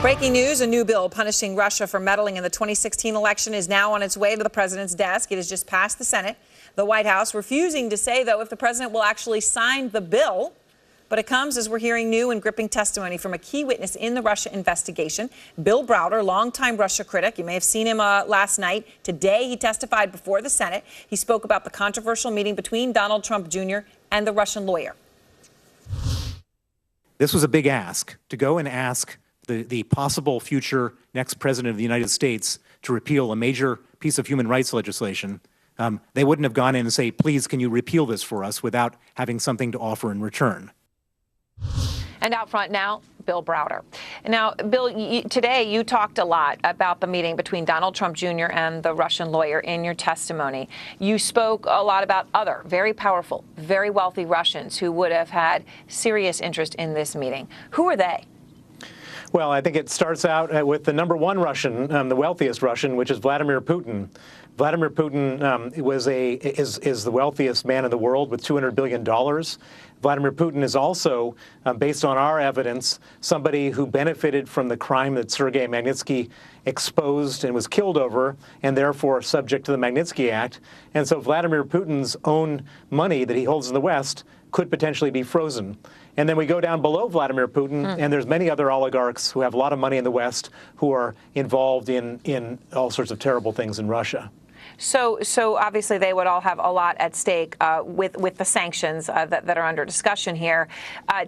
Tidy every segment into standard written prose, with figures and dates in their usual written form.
Breaking news, a new bill punishing Russia for meddling in the 2016 election is now on its way to the president's desk. It has just passed the Senate. The White House refusing to say, though, if the president will actually sign the bill. But it comes as we're hearing new and gripping testimony from a key witness in the Russia investigation, Bill Browder, longtime Russia critic. You may have seen him last night. Today, he testified before the Senate. He spoke about the controversial meeting between Donald Trump Jr. and the Russian lawyer. This was a big ask, to go and ask the possible future next president of the United States to repeal a major piece of human rights legislation. They wouldn't have gone in and say, please, can you repeal this for us, without having something to offer in return. And out front now, Bill Browder. Now, Bill, today you talked a lot about the meeting between Donald Trump Jr. and the Russian lawyer in your testimony. You spoke a lot about other very powerful, very wealthy Russians who would have had serious interest in this meeting. Who are they? Well, I think it starts out with the number one Russian, the wealthiest Russian, which is Vladimir Putin. Vladimir Putin is the wealthiest man in the world with $200 billion. Vladimir Putin is also, based on our evidence, somebody who benefited from the crime that Sergei Magnitsky exposed and was killed over, and therefore subject to the Magnitsky Act. And so Vladimir Putin's own money that he holds in the West could potentially be frozen. And then we go down below Vladimir Putin, and there's many other oligarchs who have a lot of money in the West who are involved in all sorts of terrible things in Russia. So obviously they would all have a lot at stake with the sanctions that are under discussion here.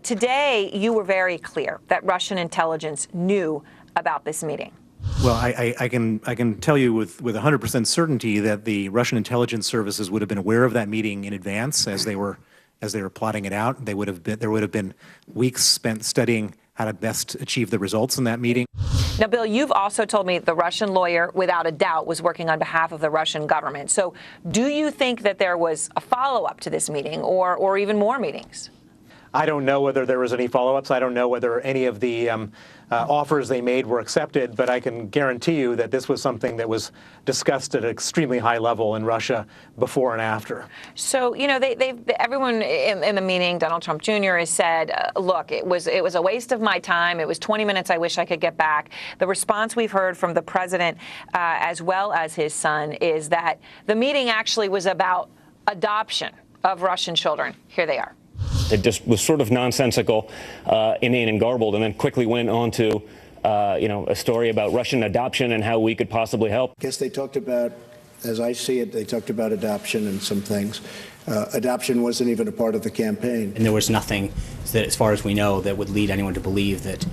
Today, you were very clear that Russian intelligence knew about this meeting. Well, I can tell you with 100% certainty that the Russian intelligence services would have been aware of that meeting in advance as they were plotting it out. There would have been weeks spent studying how to best achieve the results in that meeting. Now, Bill, you've also told me the Russian lawyer, without a doubt, was working on behalf of the Russian government. So do you think that there was a follow-up to this meeting or even more meetings? I don't know whether there was any follow-ups. I don't know whether any of the offers they made were accepted, but I can guarantee you that this was something that was discussed at an extremely high level in Russia before and after. So, you know, everyone in the meeting, Donald Trump Jr. has said, look, it was a waste of my time. It was 20 minutes I wish I could get back. The response we've heard from the president as well as his son is that the meeting actually was about adoption of Russian children. Here they are. It just was sort of nonsensical, inane and garbled, and then quickly went on to, a story about Russian adoption and how we could possibly help. I guess they talked about, as I see it, they talked about adoption and some things. Adoption wasn't even a part of the campaign. And there was nothing that, as far as we know, that would lead anyone to believe that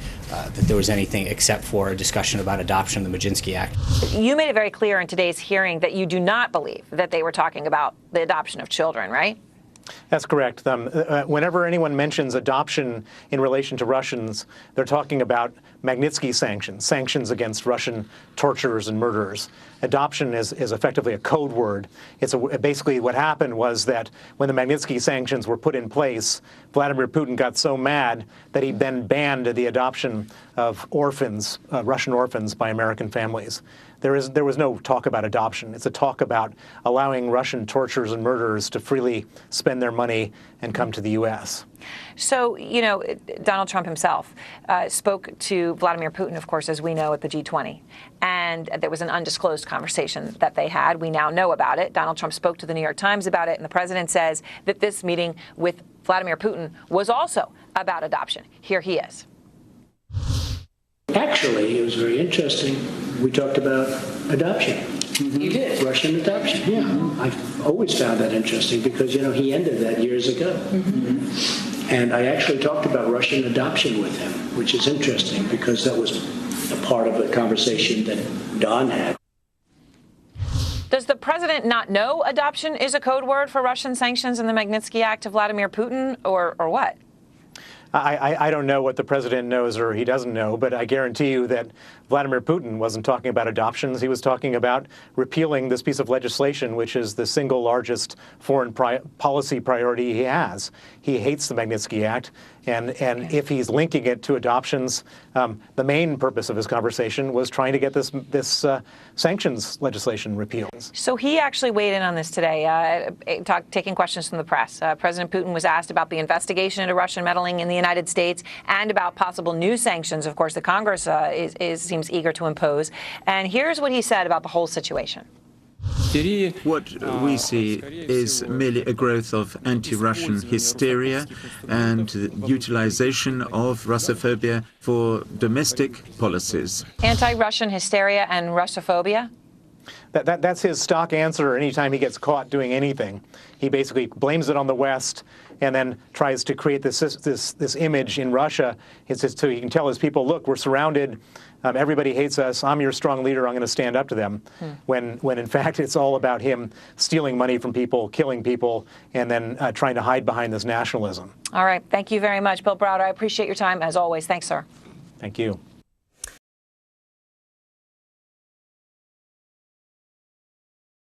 there was anything except for a discussion about adoption, the Magnitsky Act. You made it very clear in today's hearing that you do not believe that they were talking about the adoption of children, right? That's correct. Whenever anyone mentions adoption in relation to Russians, they're talking about Magnitsky sanctions against Russian torturers and murderers. Adoption is effectively a code word. Basically what happened was that when the Magnitsky sanctions were put in place, Vladimir Putin got so mad that he then banned the adoption of orphans, Russian orphans, by American families. There was no talk about adoption. It's a talk about allowing Russian torturers and murderers to freely spend their money and come to the U.S. So, you know, Donald Trump himself spoke to Vladimir Putin, of course, as we know, at the G20. And there was an undisclosed conversation that they had. We now know about it. Donald Trump spoke to the New York Times about it, and the president says that this meeting with Vladimir Putin was also about adoption. Here he is. Actually, it was very interesting. We talked about adoption. Mm-hmm. You did? Russian adoption, yeah. Mm-hmm. I've always found that interesting because, you know, he ended that years ago. Mm-hmm. And I actually talked about Russian adoption with him, which is interesting because that was a part of the conversation that Don had. Does the president not know adoption is a code word for Russian sanctions and the Magnitsky Act to Vladimir Putin, or what? I don't know what the president knows or he doesn't know, but I guarantee you that Vladimir Putin wasn't talking about adoptions. He was talking about repealing this piece of legislation, which is the single largest foreign policy priority he has. He hates the Magnitsky Act. And if he's linking it to adoptions, the main purpose of his conversation was trying to get this sanctions legislation repealed. So he actually weighed in on this today, taking questions from the press. President Putin was asked about the investigation into Russian meddling in the United States and about possible new sanctions, of course, the Congress seems eager to impose. And here's what he said about the whole situation. What we see is merely a growth of anti-Russian hysteria and utilization of Russophobia for domestic policies. Anti-Russian hysteria and Russophobia? That's his stock answer anytime he gets caught doing anything. He basically blames it on the West and then tries to create this image in Russia. So he can tell his people, look, we're surrounded. Everybody hates us. I'm your strong leader. I'm going to stand up to them. When in fact it's all about him stealing money from people, killing people, and then trying to hide behind this nationalism. All right. Thank you very much, Bill Browder. I appreciate your time as always. Thanks, sir. Thank you.